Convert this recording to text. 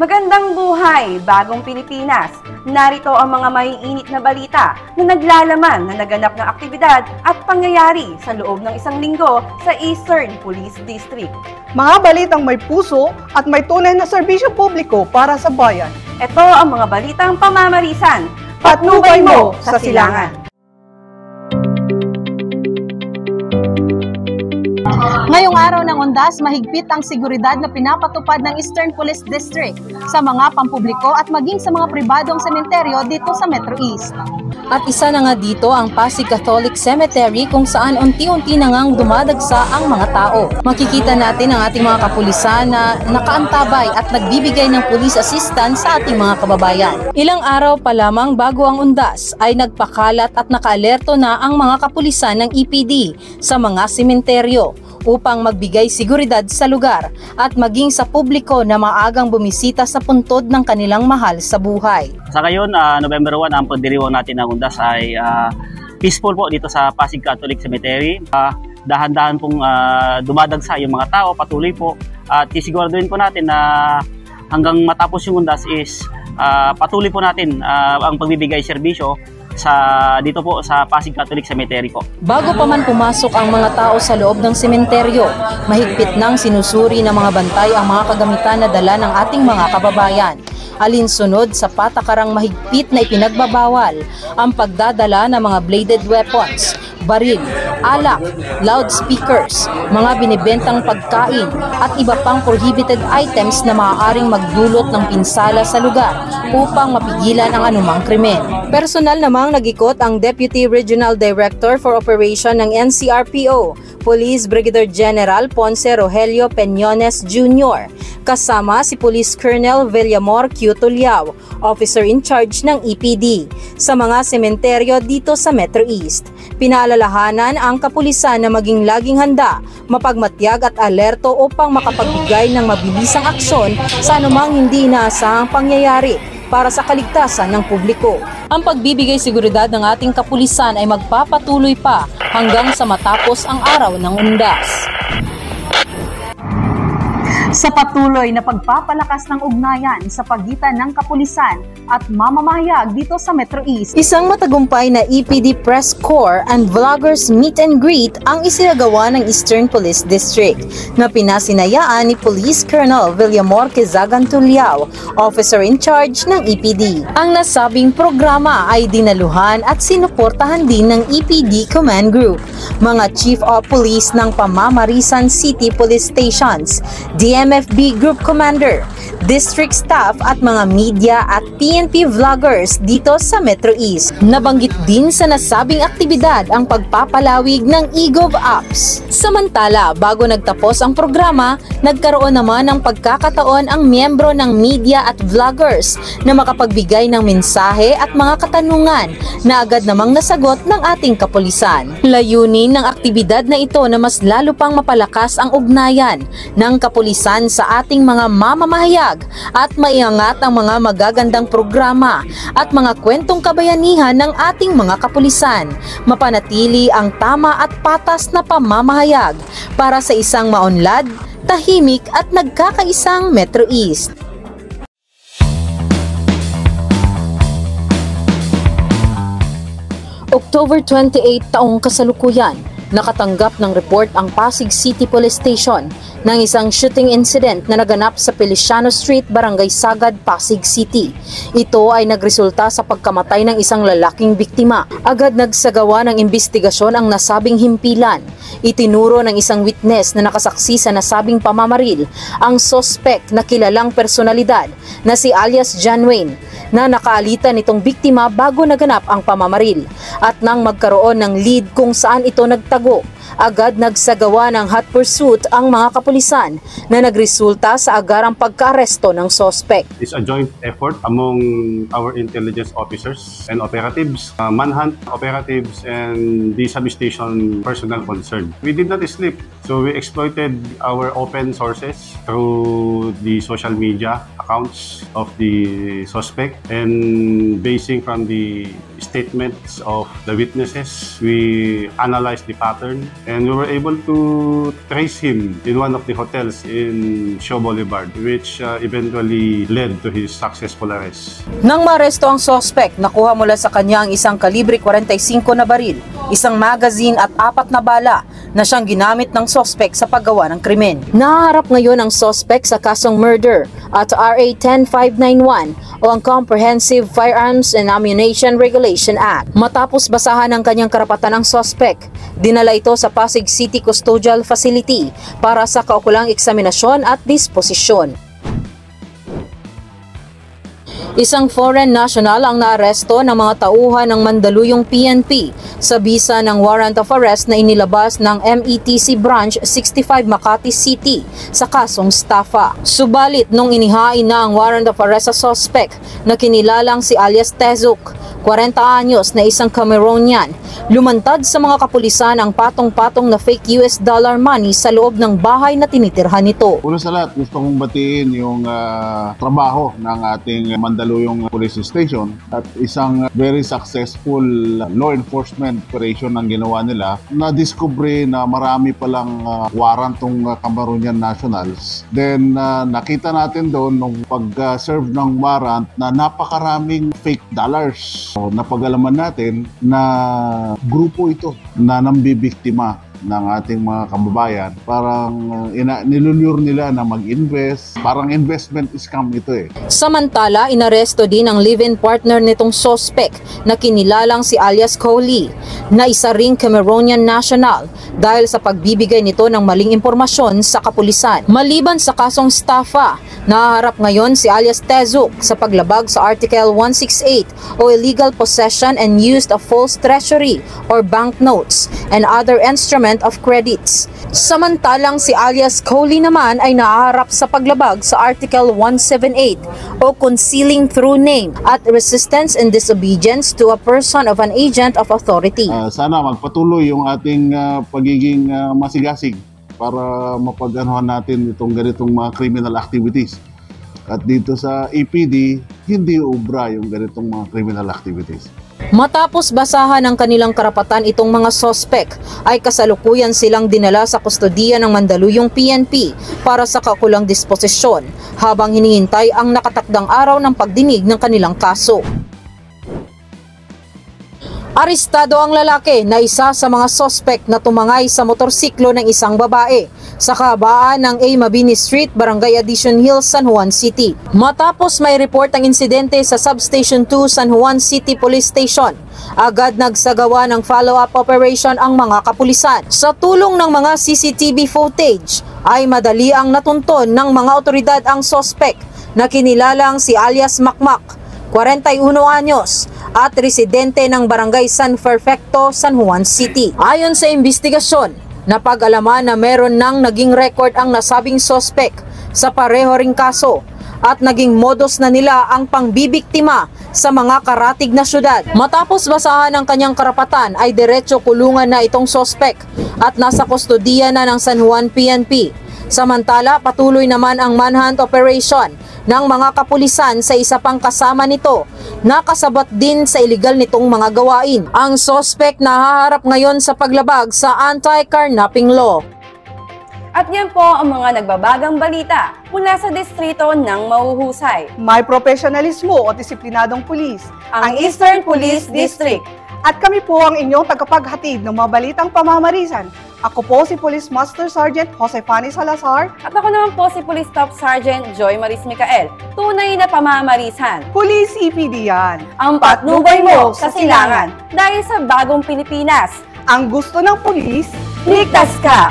Magandang buhay, bagong Pilipinas. Narito ang mga maiinit na balita na naglalaman na naganap ng aktibidad at pangyayari sa loob ng isang linggo sa Eastern Police District. Mga balitang may puso at may tunay na serbisyo publiko para sa bayan. Ito ang mga balitang pamamarisan. Patnubay mo sa silangan. Ngayong araw ng Undas, mahigpit ang seguridad na pinapatupad ng Eastern Police District sa mga pampubliko at maging sa mga pribadong sementeryo dito sa Metro East. At isa na nga dito ang Pasig Catholic Cemetery kung saan unti-unti na ngang dumadagsa ang mga tao. Makikita natin ang ating mga kapulisan na nakaantabay at nagbibigay ng police assistance sa ating mga kababayan. Ilang araw pa lamang bago ang Undas ay nagpakalat at nakaalerto na ang mga kapulisan ng EPD sa mga sementeryo upang magbigay seguridad sa lugar at maging sa publiko na maagang bumisita sa puntod ng kanilang mahal sa buhay. Sa ngayon, November 1, ang pagdiriwang natin ng Undas ay peaceful po dito sa Pasig Catholic Cemetery. Dahan-dahan pong dumadagsa yung mga tao, patuloy po. At isiguraduhin po natin na hanggang matapos yung Undas is patuloy po natin ang pagbibigay serbisyo dito po sa Pasig Catholic Cemetery po. Bago pa man pumasok ang mga tao sa loob ng sementeryo, mahigpit nang sinusuri ng mga bantay ang mga kagamitan na dala ng ating mga kababayan. Alinsunod sa patakarang mahigpit na ipinagbabawal ang pagdadala ng mga bladed weapons, baril, alak, loudspeakers, mga binibentang pagkain at iba pang prohibited items na maaaring magdulot ng pinsala sa lugar upang mapigilan ang anumang krimen. Personal namang nag-ikot ang Deputy Regional Director for Operation ng NCRPO, Police Brigadier General Ponce Rogelio Peñones Jr., kasama si Police Colonel Villamor Q. Tuliao, Officer in Charge ng EPD, sa mga sementeryo dito sa Metro East. Pinaalalahanan ang kapulisan na maging laging handa, mapagmatyag at alerto upang makapagbigay ng mabilisang aksyon sa anumang hindi inaasahang pangyayari para sa kaligtasan ng publiko. Ang pagbibigay seguridad ng ating kapulisan ay magpapatuloy pa hanggang sa matapos ang araw ng Undas. Sa patuloy na pagpapalakas ng ugnayan sa pagitan ng kapulisan at mamamahayag dito sa Metro East, isang matagumpay na EPD Press Corps and Vloggers Meet and Greet ang isinagawa ng Eastern Police District na pinasinayaan ni Police Colonel Villamor Quezagan Tuliao, Officer in Charge ng EPD. Ang nasabing programa ay dinaluhan at sinuportahan din ng EPD Command Group, mga Chief of Police ng Pamamarisan City Police Stations, DMFB Group Commander, district staff at mga media at PNP vloggers dito sa Metro East. Nabanggit din sa nasabing aktibidad ang pagpapalawig ng eGov apps. Samantala, bago nagtapos ang programa, nagkaroon naman ng pagkakataon ang miyembro ng media at vloggers na makapagbigay ng mensahe at mga katanungan na agad namang nasagot ng ating kapulisan. Layunin ng aktibidad na ito na mas lalo pang mapalakas ang ugnayan ng kapulisan sa ating mga mamamahayag at maiangat ang mga magagandang programa at mga kwentong kabayanihan ng ating mga kapulisan. Mapanatili ang tama at patas na pamamahayag para sa isang maunlad, tahimik at nagkakaisang Metro East. October 28 taong kasalukuyan, nakatanggap ng report ang Pasig City Police Station ng isang shooting incident na naganap sa Feliciano Street, Barangay Sagad, Pasig City. Ito ay nagresulta sa pagkamatay ng isang lalaking biktima. Agad nagsagawa ng investigasyon ang nasabing himpilan. Itinuro ng isang witness na nakasaksi sa nasabing pamamaril ang suspect na kilalang personalidad na si alias John Wayne na nakaalitan nitong biktima bago naganap ang pamamaril. At nang magkaroon ng lead kung saan ito nagtago, agad nagsagawa ng hot pursuit ang mga kapulisan na nagresulta sa agarang pagkaaresto ng suspect. It's a joint effort among our intelligence officers and operatives, manhunt operatives and the substation personnel concerned. We did not sleep, so we exploited our open sources through the social media accounts of the suspect, and basing from the statements of the witnesses, we analyzed the pattern And we were able to trace him in one of the hotels in Shaw Boulevard, which eventually led to his successful arrest. Nang maaresto ang suspect, nakuha mula sa kanya ang isang kalibre 45 na baril, isang magazine at 4 na bala na siyang ginamit ng suspect sa paggawa ng krimen. Nahaharap ngayon ang suspect sa kasong murder at RA 10591 o ang Comprehensive Firearms and Ammunition Regulation Act. Matapos basahan ang kanyang karapatan ng suspect, dinala ito sa Pasig City Custodial Facility para sa kaukulang eksaminasyon at disposisyon. Isang foreign national ang naaresto ng mga tauhan ng Mandaluyong PNP sa bisa ng warrant of arrest na inilabas ng METC Branch 65 Makati City sa kasong estafa. Subalit nung inihain na ang warrant of arrest sa suspect na kinilalang si alias Tezuk, 40 anyos na isang Cameroonian, lumantad sa mga kapulisan ang patong-patong na fake US dollar money sa loob ng bahay na tinitirhan nito. Una sa lahat, gusto kong batiin yung trabaho ng ating Mandaluyong Police Station at isang very successful law enforcement operation ang ginawa nila. Na-discover na marami palang warrant tong Cameroonian nationals. Then nakita natin doon nung pag-serve ng warrant na napakaraming fake dollars. So, napag-alaman natin na grupo ito na nambibiktima ng ating mga kababayan. Parang nilulure nila na mag-invest. Parang investment scam ito eh. Samantala, inaresto din ang live-in partner nitong suspect na kinilalang si alias Coley, na isa ring Cameroonian national dahil sa pagbibigay nito ng maling impormasyon sa kapulisan. Maliban sa kasong estafa, nahaharap ngayon si alias Tezuk sa paglabag sa Article 168 o illegal possession and use of false treasury or banknotes and other instruments of credits. Samantalang si alias Coley naman ay nahaharap sa paglabag sa Article 178 o concealing through name at resistance and disobedience to a person of an agent of authority. Sana magpatuloy yung ating pagiging masigasig para mapag-anuhan natin itong ganitong mga criminal activities. At dito sa EPD, hindi ubra yung ganitong mga criminal activities. Matapos basahan ang kanilang karapatan, itong mga suspect ay kasalukuyan silang dinala sa kustodiya ng Mandaluyong PNP para sa kaukulang disposisyon habang hinihintay ang nakatakdang araw ng pagdinig ng kanilang kaso. Arestado ang lalaki na isa sa mga suspect na tumangay sa motorsiklo ng isang babae sa kahabaan ng A. Mabini Street, Barangay Addition Hills, San Juan City. Matapos may report ang insidente sa Substation 2 San Juan City Police Station, agad nagsagawa ng follow-up operation ang mga kapulisan. Sa tulong ng mga CCTV footage ay madali ang natunton ng mga otoridad ang suspect na kinilalang si alias Makmak, 41 anyos, at residente ng Barangay San Perfecto, San Juan City. Ayon sa investigasyon, napag-alaman na meron nang naging record ang nasabing suspect sa pareho ring kaso at naging modus na nila ang pangbibiktima sa mga karatig na syudad. Matapos basahan ang kanyang karapatan ay diretso kulungan na itong suspect at nasa kustodiya na ng San Juan PNP. Samantala, patuloy naman ang manhunt operation ng mga kapulisan sa isa pang kasama nito na kasabot din sa iligal nitong mga gawain. Ang suspect nahaharap ngayon sa paglabag sa anti-carnapping law. At yan po ang mga nagbabagang balita mula sa distrito ng mahuhusay. May profesionalismo o disiplinadong pulis, Ang Eastern Police District. At kami po ang inyong tagapaghatid ng mga balitang pamamarisan. Ako po si Police Master Sergeant Josefani Salazar. At ako naman po si Police Staff Sergeant Joy Maris Micael. Tunay na pamamarisan. Police EPD yan. Ang patnubay mo sa silangan dahil sa bagong Pilipinas. Ang gusto ng pulis, Ligtas ka!